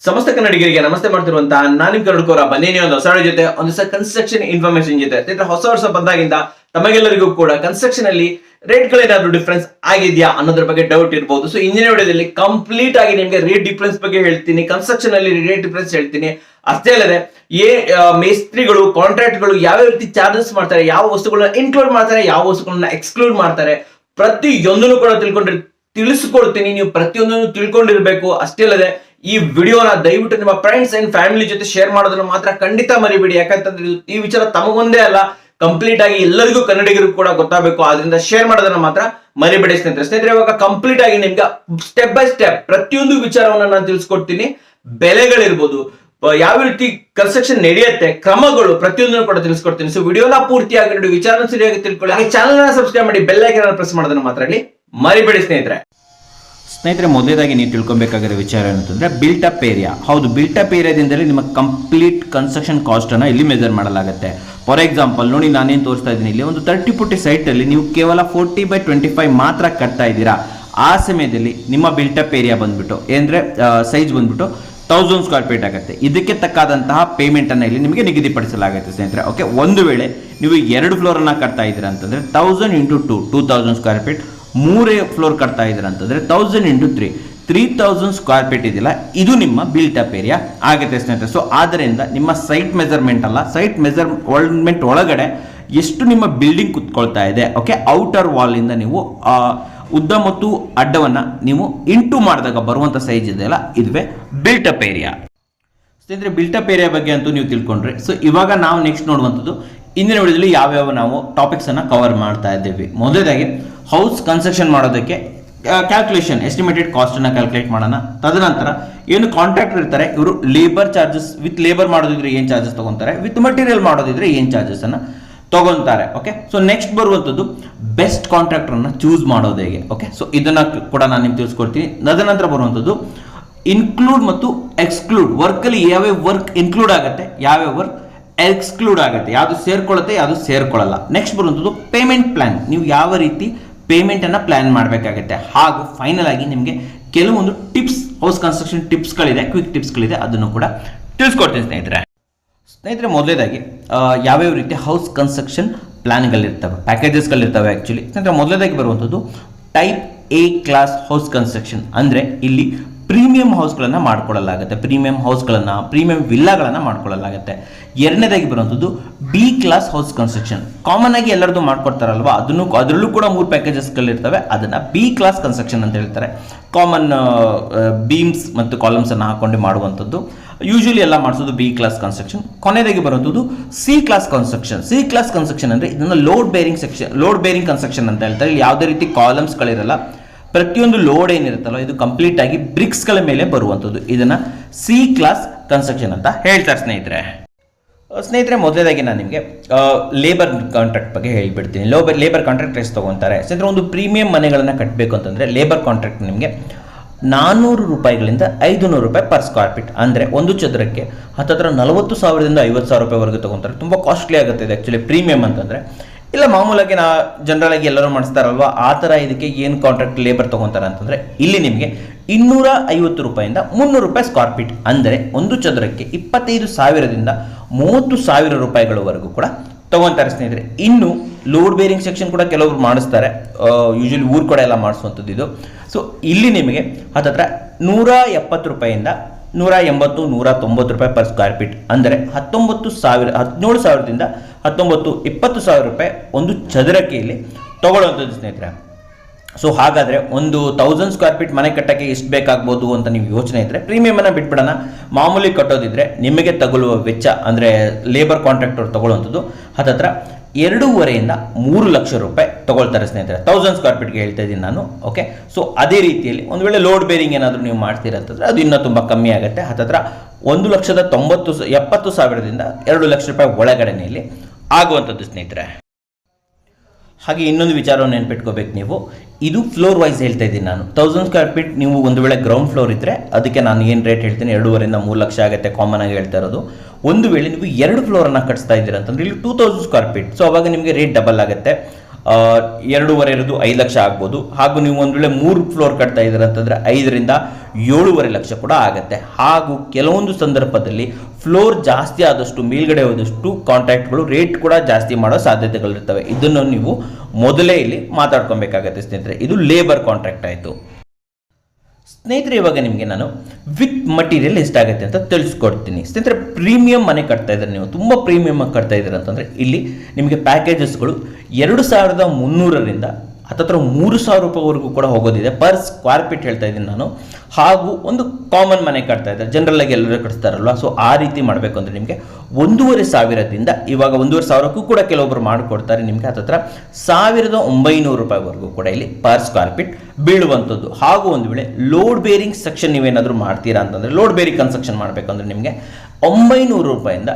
ಸಮಸ್ತ ಕನ್ನಡಿಗರಿಗೆ ನಮಸ್ತೆ ಮಾಡ್ತಿರುವಂತಹ ನಾನು ನಿಮ್ ಕನ್ನಡಕೋರ ಬನ್ನೇನಿ ಒಂದು ಹೊಸ ಜೊತೆ ಒಂದು ಹೊಸ ಕನ್ಸ್ಟ್ರಕ್ಷನ್ ಇನ್ಫಾರ್ಮೇಶನ್ ಜೊತೆ ಹೊಸ ವರ್ಷ ಬಂದಾಗಿಂದ ತಮಗೆಲ್ಲರಿಗೂ ಕೂಡ ಕನ್ಸ್ಟ್ರಕ್ಷನ್ ಅಲ್ಲಿ ರೇಟ್ ಗಳೇನಾದ್ರೂ ಡಿಫ್ರೆನ್ಸ್ ಆಗಿದೆಯಾ ಅನ್ನೋದ್ರ ಬಗ್ಗೆ ಡೌಟ್ ಇರಬಹುದು. ಸೊ ಇಂದಿನ ವಿಡಿಯೋದಲ್ಲಿ ಕಂಪ್ಲೀಟ್ ಆಗಿ ನಿಮಗೆ ರೇಟ್ ಡಿಫ್ರೆನ್ಸ್ ಬಗ್ಗೆ ಹೇಳ್ತೀನಿ, ಕನ್ಸ್ಟ್ರಕ್ಷನ್ ಅಲ್ಲಿ ರೇಟ್ ಡಿಫ್ರೆನ್ಸ್ ಹೇಳ್ತೀನಿ. ಅಷ್ಟೇ ಅಲ್ಲದೆ ಮೇಸ್ತ್ರಿಗಳು ಕಾಂಟ್ರಾಕ್ಟ್ಗಳು ಯಾವ ರೀತಿ ಚಾರ್ಜಸ್ ಮಾಡ್ತಾರೆ, ಯಾವ ವಸ್ತುಗಳನ್ನ ಇನ್ಕ್ಲೂಡ್ ಮಾಡ್ತಾರೆ, ಯಾವ ವಸ್ತುಗಳನ್ನ ಎಕ್ಸ್ಕ್ಲೂಡ್ ಮಾಡ್ತಾರೆ, ಪ್ರತಿಯೊಂದನ್ನು ಕೂಡ ತಿಳಿಸ್ಕೊಡ್ತೀನಿ. ನೀವು ಪ್ರತಿಯೊಂದನ್ನು ತಿಳ್ಕೊಂಡಿರ್ಬೇಕು. ಅಷ್ಟೇ ಅಲ್ಲದೆ ಈ ವಿಡಿಯೋನ ದಯವಿಟ್ಟು ನಿಮ್ಮ ಫ್ರೆಂಡ್ಸ್ ಅಂಡ್ ಫ್ಯಾಮಿಲಿ ಜೊತೆ ಶೇರ್ ಮಾಡೋದನ್ನ ಮಾತ್ರ ಖಂಡಿತ ಮರಿಬೇಡಿ. ಯಾಕಂತಂದ್ರೆ ಈ ವಿಚಾರ ತಮಗೊಂದೇ ಅಲ್ಲ, ಕಂಪ್ಲೀಟ್ ಆಗಿ ಎಲ್ಲರಿಗೂ ಕನ್ನಡಿಗರಿಗೂ ಕೂಡ ಗೊತ್ತಾಗಬೇಕು. ಆದ್ರಿಂದ ಶೇರ್ ಮಾಡೋದನ್ನ ಮಾತ್ರ ಮರಿಬೇಡಿ ಸ್ನೇಹಿತರೆ. ಇವಾಗ ಕಂಪ್ಲೀಟ್ ಆಗಿ ನಿಮ್ಗೆ ಸ್ಟೆಪ್ ಬೈ ಸ್ಟೆಪ್ ಪ್ರತಿಯೊಂದು ವಿಚಾರವನ್ನ ನಾನು ತಿಳಿಸ್ಕೊಡ್ತೀನಿ. ಬೆಲೆಗಳಿರ್ಬೋದು, ಯಾವ ರೀತಿ ಕನ್ಸ್ಟ್ರಕ್ಷನ್ ನಡೆಯುತ್ತೆ, ಕ್ರಮಗಳು ಪ್ರತಿಯೊಂದನ್ನು ಕೂಡ ತಿಳಿಸ್ಕೊಡ್ತೀನಿ. ಸೊ ವಿಡಿಯೋನ ಪೂರ್ತಿಯಾಗಿ ನೋಡಿ, ವಿಚಾರ ಸರಿಯಾಗಿ ತಿಳ್ಕೊಳ್ಳಿ. ಹಾಗೆ ಚಾನಲ್ ನ ಸಬ್ಸ್ಕ್ರೈಬ್ ಮಾಡಿ, ಬೆಲ್ ಐಕಾನ್ ಪ್ರೆಸ್ ಮಾಡೋದನ್ನ ಮಾತ್ರ ಮರಿಬೇಡಿ ಸ್ನೇಹಿತರೆ. ಮೊದಲೇದಾಗಿ ನೀವು ತಿಳ್ಕೊಬೇಕಾಗಿರೋ ವಿಚಾರ ಏನಂತಂದ್ರೆ ಬಿಲ್ಟ್ ಅಪ್ ಏರಿಯಾ. ಹೌದು, ಬಿಲ್ಟ್ ಅಪ್ ಏರಿಯಾದಿಂದಲೇ ನಿಮ್ಮ ಕಂಪ್ಲೀಟ್ ಕನ್ಸ್ಟ್ರಕ್ಷನ್ ಕಾಸ್ಟ್ ಅನ್ನ ಇಲ್ಲಿ ಮೆಜರ್ ಮಾಡಲಾಗುತ್ತೆ. ಫಾರ್ ಎಕ್ಸಾಂಪಲ್ ನೋಡಿ, ನಾನೇನು ತೋರಿಸ್ತಾ ಇದ್ದೀನಿ ಇಲ್ಲಿ, ಒಂದು 30 ಸೈಟ್ ಅಲ್ಲಿ ನೀವು ಕೇವಲ 40/25 ಮಾತ್ರ ಕಟ್ತಾ ಇದ್ದೀರಾ. ಆ ಸಮಯದಲ್ಲಿ ನಿಮ್ಮ ಬಿಲ್ಟ್ ಅಪ್ ಏರಿಯಾ ಬಂದ್ಬಿಟ್ಟು ಏನಂದ್ರೆ ಸೈಜ್ ಬಂದ್ಬಿಟ್ಟು 1000 ಸ್ಕ್ವೇರ್ ಫೀಟ್ ಆಗುತ್ತೆ. ಇದಕ್ಕೆ ತಕ್ಕಾದಂತಹ ಪೇಮೆಂಟ್ ಅನ್ನ ಇಲ್ಲಿ ನಿಮಗೆ ನಿಗದಿಪಡಿಸಲಾಗುತ್ತೆ ಸ್ನೇಹಿತರೆ. ಓಕೆ, ಒಂದು ವೇಳೆ ನೀವು 2 ಫ್ಲೋರ್ ಅನ್ನ ಕಟ್ತಾ ಇದ್ದೀರಾ ಅಂತಂದ್ರೆ 1000 × 2 2000 ಸ್ಕ್ವೇರ್ ಫೀಟ್, 3 ಫ್ಲೋರ್ ಕಟ್ತಾ ಇದ್ದೀರಾ ಅಂತಂದ್ರೆ 1000 × 3 3000 ಸ್ಕ್ವೇರ್ ಫೀಟ್ ಇದೆಯಲ್ಲ, ಇದು ನಿಮ್ಮ ಬಿಲ್ಟ್ ಅಪ್ ಏರಿಯಾ ಆಗುತ್ತೆ ಸ್ನೇಹಿತರೆ. ಸೊ ಆದ್ದರಿಂದ ನಿಮ್ಮ ಸೈಟ್ ಮೆಜರ್ಮೆಂಟ್ ಅಲ್ಲ, ಸೈಟ್ ಮೆಜರ್ಮೆಂಟ್ ಒಳಗಡೆ ಎಷ್ಟು ನಿಮ್ಮ ಬಿಲ್ಡಿಂಗ್ ಕುತ್ಕೊಳ್ತಾ ಇದೆ, ಓಕೆ, ಔಟರ್ ವಾಲ್ ಇಂದ ನೀವು ಉದ್ದ ಮತ್ತು ಅಡ್ಡವನ್ನ ನೀವು ಇಂಟು ಮಾಡಿದಾಗ ಬರುವಂತ ಸೈಜ್ ಇದೆಯಲ್ಲ, ಇದುವೇ ಬಿಲ್ಟ್ ಅಪ್ ಏರಿಯಾ ಸ್ನೇಹಿತರೆ. ಬಿಲ್ಟ್ ಅಪ್ ಏರಿಯಾ ಬಗ್ಗೆ ಅಂತೂ ನೀವು ತಿಳ್ಕೊಂಡ್ರೆ, ಸೊ ಇವಾಗ ನಾವು ನೆಕ್ಸ್ಟ್ ನೋಡುವಂಥದ್ದು ಇಂದಿನ ವಿಡಿಯೋದಲ್ಲಿ ಯಾವ್ಯಾವ ನಾವು ಟಾಪಿಕ್ಸ್ ಅನ್ನ ಕವರ್ ಮಾಡ್ತಾ ಇದ್ದೇವೆ. ಮೊದಲದಾಗಿ ಹೌಸ್ ಕನ್ಸ್ಟ್ರಕ್ಷನ್ ಮಾಡೋದಕ್ಕೆ ಕ್ಯಾಲ್ಕುಲೇಷನ್, ಎಸ್ಟಿಮೇಟೆಡ್ ಕಾಸ್ಟ್ ಅನ್ನ ಕ್ಯಾಲ್ಕುಲೇಟ್ ಮಾಡೋಣ. ತದನಂತರ ಏನು ಕಾಂಟ್ರಾಕ್ಟರ್ ಇರ್ತಾರೆ, ಇವರು ಲೇಬರ್ ಚಾರ್ಜಸ್, ವಿತ್ ಲೇಬರ್ ಮಾಡೋದಿದ್ರೆ ಏನ್ ಚಾರ್ಜಸ್ ತಗೊಂತಾರೆ, ವಿತ್ ಮಟೀರಿಯಲ್ ಮಾಡೋದಿದ್ರೆ ಏನ್ ಚಾರ್ಜಸ್ ಅನ್ನ ತಗೊಂತಾರೆ. ಓಕೆ, ಸೊ ನೆಕ್ಸ್ಟ್ ಬರುವಂಥದ್ದು ಬೆಸ್ಟ್ ಕಾಂಟ್ರಾಕ್ಟರ್ ಅನ್ನ ಚೂಸ್ ಮಾಡೋದು ಹೇಗೆ. ಓಕೆ, ಸೊ ಇದನ್ನ ಕೂಡ ನಾನು ನಿಮ್ಗೆ ತಿಳಿಸ್ಕೊಡ್ತೀನಿ. ತದನಂತರ ಬರುವಂಥದ್ದು ಇನ್ಕ್ಲೂಡ್ ಮತ್ತು ಎಕ್ಸ್ಕ್ಲೂಡ್, ವರ್ಕ್ ಅಲ್ಲಿ ಯಾವ್ಯಾವ ವರ್ಕ್ ಇನ್ಕ್ಲೂಡ್ ಆಗುತ್ತೆ, ಯಾವ್ಯಾವ ವರ್ಕ್ ಎಕ್ಸ್ಕ್ಲೂಡ್ ಆಗುತ್ತೆ, ಯಾವುದು ಸೇರ್ಕೊಳ್ಳುತ್ತೆ, ಯಾವುದು ಸೇರ್ಕೊಳ್ಳಲ್ಲ. ನೆಕ್ಸ್ಟ್ ಬರುವಂಥದ್ದು ಪೇಮೆಂಟ್ ಪ್ಲಾನ್, ನೀವು ಯಾವ ರೀತಿ ಪೇಮೆಂಟ್ ಅನ್ನ ಪ್ಲಾನ್ ಮಾಡಬೇಕಾಗುತ್ತೆ. ಹಾಗೂ ಫೈನಲ್ ಆಗಿ ನಿಮಗೆ ಕೆಲವೊಂದು ಟಿಪ್ಸ್, ಹೌಸ್ ಕನ್ಸ್ಟ್ರಕ್ಷನ್ ಟಿಪ್ಸ್ಗಳಿದೆ, ಕ್ವಿಕ್ ಟಿಪ್ಸ್ಗಳಿದೆ, ಅದನ್ನು ಕೂಡ ತಿಳಿಸ್ಕೊಡ್ತೀನಿ ಸ್ನೇಹಿತರೆ. ಮೊದಲೇದಾಗಿ ಯಾವ್ಯಾವ ರೀತಿ ಹೌಸ್ ಕನ್ಸ್ಟ್ರಕ್ಷನ್ ಪ್ಲಾನ್ಗಳಿರ್ತವೆ, ಪ್ಯಾಕೇಜಸ್ಗಳಿರ್ತವೆ ಆಕ್ಚುಲಿ ಸ್ನೇಹಿತರೆ. ಮೊದಲೇದಾಗಿ ಬರುವಂಥದ್ದು type A class house construction, ಅಂದ್ರೆ ಇಲ್ಲಿ ಪ್ರೀಮಿಯಂ ಹೌಸ್ಗಳನ್ನು ಮಾಡ್ಕೊಳ್ಳಲಾಗುತ್ತೆ, ಪ್ರೀಮಿಯಂ ವಿಲ್ಲಾಗಳನ್ನು ಮಾಡ್ಕೊಳ್ಳಲಾಗುತ್ತೆ. ಎರಡನೇದಾಗಿ ಬರುವಂಥದ್ದು B class house construction, common ಆಗಿ ಎಲ್ಲರದು ಮಾಡ್ಕೊಡ್ತಾರಲ್ವಾ, ಅದರಲ್ಲೂ ಕೂಡ 3 ಪ್ಯಾಕೇಜಸ್ಗಳಿರ್ತವೆ, ಅದನ್ನ ಬಿ ಕ್ಲಾಸ್ ಕನ್ಸ್ಟ್ರಕ್ಷನ್ ಅಂತ ಹೇಳ್ತಾರೆ. ಕಾಮನ್ ಬೀಮ್ಸ್ ಮತ್ತು ಕಾಲಮ್ಸ್ ಅನ್ನು ಹಾಕೊಂಡು ಮಾಡುವಂಥದ್ದು, ಯೂಶಲಿ ಎಲ್ಲ ಮಾಡಿಸೋದು ಬಿ ಕ್ಲಾಸ್ ಕನ್ಸ್ಟ್ರಕ್ಷನ್. ಕೊನೆಯದಾಗಿ ಬರುವಂಥದ್ದು ಸಿ ಕ್ಲಾಸ್ ಕನ್ಸ್ಟ್ರಕ್ಷನ್ ಅಂದ್ರೆ ಇದನ್ನ ಲೋಡ್ ಬೇರಿಂಗ್ ಕನ್ಸ್ಟ್ರಕ್ಷನ್ ಅಂತ ಹೇಳ್ತಾರೆ. ಇಲ್ಲಿ ಯಾವುದೇ ರೀತಿ ಕಾಲಮ್ಸ್ಗಳಿರಲ್ಲ, ಪ್ರತಿಯೊಂದು ಲೋಡ್ ಏನಿರುತ್ತಲ್ಲ ಇದು ಕಂಪ್ಲೀಟ್ ಆಗಿ ಬ್ರಿಕ್ಸ್ಗಳ ಮೇಲೆ ಬರುವಂಥದ್ದು, ಇದನ್ನ ಸಿ ಕ್ಲಾಸ್ ಕನ್ಸ್ಟ್ರಕ್ಷನ್ ಅಂತ ಹೇಳ್ತಾರೆ ಸ್ನೇಹಿತರೆ. ಮೊದಲೇದಾಗಿ ನಾನು ನಿಮಗೆ ಲೇಬರ್ ಕಾಂಟ್ರಾಕ್ಟ್ ಬಗ್ಗೆ ಹೇಳ್ಬಿಡ್ತೀನಿ. ಲೇಬರ್ ಕಾಂಟ್ರಾಕ್ಟ್ ಎಷ್ಟು ತಗೊಂತಾರೆ ಸ್ನೇಹಿತರೆ. ಒಂದು ಪ್ರೀಮಿಯಂ ಮನೆಗಳನ್ನು ಕಟ್ಟಬೇಕು ಅಂತಂದ್ರೆ ಲೇಬರ್ ಕಾಂಟ್ರಾಕ್ಟ್ ನಿಮಗೆ 400 ರೂಪಾಯಿಗಳಿಂದ 500 ರೂಪಾಯಿ ಪರ್ ಸ್ಕ್ವೇರ್ ಫೀಟ್, ಅಂದ್ರೆ ಒಂದು ಚದರಕ್ಕೆ ಹತ್ತಿರ 40,000ದಿಂದ 50,000 ರೂಪಾಯಿವರೆಗೂ ತಗೊಂತಾರೆ. ತುಂಬಾ ಕಾಸ್ಟ್ಲಿ ಆಗುತ್ತೆ ಇದು ಆಕ್ಚುಲಿ ಪ್ರೀಮಿಯಂ ಅಂತಂದ್ರೆ. ಇಲ್ಲ ಮಾಮೂಲಾಗಿ ಜನರಲ್ ಆಗಿ ಎಲ್ಲರೂ ಮಾಡಿಸ್ತಾರಲ್ವಾ, ಆ ಥರ ಇದಕ್ಕೆ ಏನು ಕಾಂಟ್ರಾಕ್ಟ್ ಲೇಬರ್ ತಗೊಂತಾರೆ ಅಂತಂದ್ರೆ ಇಲ್ಲಿ ನಿಮಗೆ 250 ರೂಪಾಯಿಂದ 300 ರೂಪಾಯಿ ಸ್ಕ್ವೇರ್ ಫೀಟ್, ಅಂದರೆ ಒಂದು ಚದರಕ್ಕೆ 25,000ದಿಂದ 30,000 ರೂಪಾಯಿಗಳವರೆಗೂ ಕೂಡ ತಗೊಂತಾರೆ ಸ್ನೇಹಿತರೆ. ಇನ್ನು ಲೋಡ್ ಬೇರಿಂಗ್ ಸೆಕ್ಷನ್ ಕೂಡ ಕೆಲವರು ಮಾಡಿಸ್ತಾರೆ, ಯೂಶಲಿ ಊರ್ ಕಡೆ ಎಲ್ಲ ಮಾಡಿಸುವಂಥದ್ದು ಇದು. ಸೊ ಇಲ್ಲಿ ನಿಮಗೆ ಹತ್ತಿರ 170 ರೂಪಾಯಿಂದ 180, 190 ರೂಪಾಯಿ ಪರ್ ಸ್ಕ್ವೇರ್ ಫೀಟ್, ಅಂದರೆ 17,000ದಿಂದ 20,000 ರೂಪಾಯಿ ಒಂದು ಚದರಕ್ಕೆ ಇಲ್ಲಿ ತಗೊಳ್ಳುವಂಥದ್ದು ಸ್ನೇಹಿತರೆ. ಸೊ ಹಾಗಾದ್ರೆ ಒಂದು 1000 ಸ್ಕ್ವೇರ್ ಫೀಟ್ ಮನೆ ಕಟ್ಟಕ್ಕೆ ಎಷ್ಟು ಬೇಕಾಗ್ಬೋದು ಅಂತ ನೀವು ಯೋಚನೆ ಇದ್ರೆ ಪ್ರೀಮಿಯಂ ಅನ್ನ ಬಿಟ್ಬಿಡೋಣ. ಮಾಮೂಲಿ ಕಟ್ಟೋದಿದ್ರೆ ನಿಮಗೆ ತಗೊಳ್ಳುವ ವೆಚ್ಚ ಅಂದ್ರೆ ಲೇಬರ್ ಕಾಂಟ್ರಾಕ್ಟರ್ ತಗೊಳ್ಳುವಂಥದ್ದು ಹತ್ತಿರ 2.5ರಿಂದ 3 ಲಕ್ಷ ರೂಪಾಯಿ ತಗೊಳ್ತಾರೆ ಸ್ನೇಹಿತರೆ. 1000 ಸ್ಕ್ವೇರ್ ಫೀಟ್ಗೆ ಹೇಳ್ತಾ ಇದ್ದೀನಿ ನಾನು. ಓಕೆ, ಸೊ ಅದೇ ರೀತಿಯಲ್ಲಿ ಒಂದು ವೇಳೆ ಲೋಡ್ ಬೇರಿಂಗ್ ಏನಾದರೂ ನೀವು ಮಾಡ್ತೀರಾ ಅಂತಂದ್ರೆ ಅದು ಇನ್ನೂ ತುಂಬಾ ಕಮ್ಮಿ ಆಗುತ್ತೆ. ಹತ್ತಿರ 1,70,000ದಿಂದ 2 ಲಕ್ಷ ರೂಪಾಯಿ ಒಳಗಡೆನೆಯಲ್ಲಿ ಆಗುವಂಥದ್ದು ಸ್ನೇಹಿತರೆ. ಹಾಗೆ ಇನ್ನೊಂದು ವಿಚಾರವನ್ನು ನೆನ್ಪಿಟ್ಕೋಬೇಕು ನೀವು, ಇದು ಫ್ಲೋರ್ ವೈಸ್ ಹೇಳ್ತಾ ಇದ್ದೀನಿ ನಾನು. 1000 ಸ್ಕ್ವೇರ್ ಫೀಟ್ ನೀವು ಒಂದು ವೇಳೆ ಗ್ರೌಂಡ್ ಫ್ಲೋರ್ ಇದ್ರೆ ಅದಕ್ಕೆ ನಾನು ಏನು ರೇಟ್ ಹೇಳ್ತೀನಿ, 2.5ರಿಂದ 3 ಲಕ್ಷ ಆಗುತ್ತೆ ಕಾಮನ್ ಆಗಿ ಹೇಳ್ತಾ ಇರೋದು. ಒಂದು ವೇಳೆ ನೀವು 2 ಫ್ಲೋರ್ ಅನ್ನ ಕಟ್ಸ್ತಾ ಇದ್ದೀರಾ ಅಂತಂದ್ರೆ ಇಲ್ಲಿ 2000 ಸ್ಕ್ವೇರ್ ಫೀಟ್, ಸೊ ಅವಾಗ ನಿಮಗೆ ರೇಟ್ ಡಬಲ್ ಆಗುತ್ತೆ. 2.5 ಇರೋದು 5 ಲಕ್ಷ ಆಗ್ಬೋದು. ಹಾಗೂ ನೀವು ಒಂದು ವೇಳೆ 3 ಫ್ಲೋರ್ ಕಟ್ತಾ ಇದ್ದೀರ ಅಂತಂದ್ರೆ 5ರಿಂದ 7.5 ಲಕ್ಷ ಕೂಡ ಆಗುತ್ತೆ. ಹಾಗೂ ಕೆಲವೊಂದು ಸಂದರ್ಭದಲ್ಲಿ ಫ್ಲೋರ್ ಜಾಸ್ತಿ ಆದಷ್ಟು ಮೇಲ್ಗಡೆ ಹೋದಷ್ಟು ಕಾಂಟ್ರಾಕ್ಟ್ಗಳು ರೇಟ್ ಕೂಡ ಜಾಸ್ತಿ ಮಾಡೋ ಸಾಧ್ಯತೆಗಳಿರ್ತವೆ. ಇದನ್ನು ನೀವು ಮೊದಲೇ ಇಲ್ಲಿ ಮಾತಾಡ್ಕೊಬೇಕಾಗತ್ತೆ ಸ್ನೇಹಿತರೆ. ಇದು ಲೇಬರ್ ಕಾಂಟ್ರಾಕ್ಟ್ ಆಯಿತು. ಸ್ನೇಹಿತರೆ, ಇವಾಗ ನಿಮಗೆ ನಾನು ವಿತ್ ಮಟೀರಿಯಲ್ ಎಷ್ಟಾಗುತ್ತೆ ಅಂತ ತಿಳಿಸ್ಕೊಡ್ತೀನಿ. ಸ್ನೇಹಿತರೆ, ಪ್ರೀಮಿಯಂ ಮನೆ ಕಟ್ತಾ ಇದ್ದಾರೆ, ನೀವು ತುಂಬ ಪ್ರೀಮಿಯಮ್ ಆಗಿ ಕಟ್ತಾ ಇದ್ದೀರ ಅಂತಂದರೆ ಇಲ್ಲಿ ನಿಮಗೆ ಪ್ಯಾಕೇಜಸ್ಗಳು 2,300ರಿಂದ ಹತ್ತತ್ರ 3,000 ರೂಪಾಯಿವರೆಗೂ ಕೂಡ ಹೋಗೋದಿದೆ ಪರ್ ಸ್ಕ್ವೇರ್ ಫೀಟ್ ಹೇಳ್ತಾ ಇದ್ದೀನಿ ನಾನು. ಹಾಗೂ ಒಂದು ಕಾಮನ್ ಮನೆ ಕಟ್ತಾ ಇದ್ದಾರೆ, ಜನರಲ್ ಆಗಿ ಎಲ್ಲರೂ ಕಟ್ತಾರಲ್ವ, ಸೊ ಆ ರೀತಿ ಮಾಡಬೇಕು ಅಂದರೆ ನಿಮಗೆ 1,500ದಿಂದ ಇವಾಗ 1,500ಕ್ಕೂ ಕೂಡ ಕೆಲವೊಬ್ಬರು ಮಾಡಿಕೊಡ್ತಾರೆ. ನಿಮಗೆ ಹತ್ತತ್ರ 1,900 ರೂಪಾಯಿವರೆಗೂ ಕೂಡ ಇಲ್ಲಿ ಪರ್ ಸ್ಕ್ವೇರ್ ಫೀಟ್ ಬೀಳುವಂಥದ್ದು. ಹಾಗೂ ಒಂದು ವೇಳೆ ಲೋಡ್ ಬೇರಿಂಗ್ ಸೆಕ್ಷನ್ ನೀವೇನಾದರೂ ಮಾಡ್ತೀರಾ ಅಂತಂದರೆ, ಲೋಡ್ ಬೇರಿಂಗ್ ಕನ್ಸ್ಟ್ರಕ್ಷನ್ ಮಾಡಬೇಕಂದ್ರೆ ನಿಮಗೆ 900 ರೂಪಾಯಿಂದ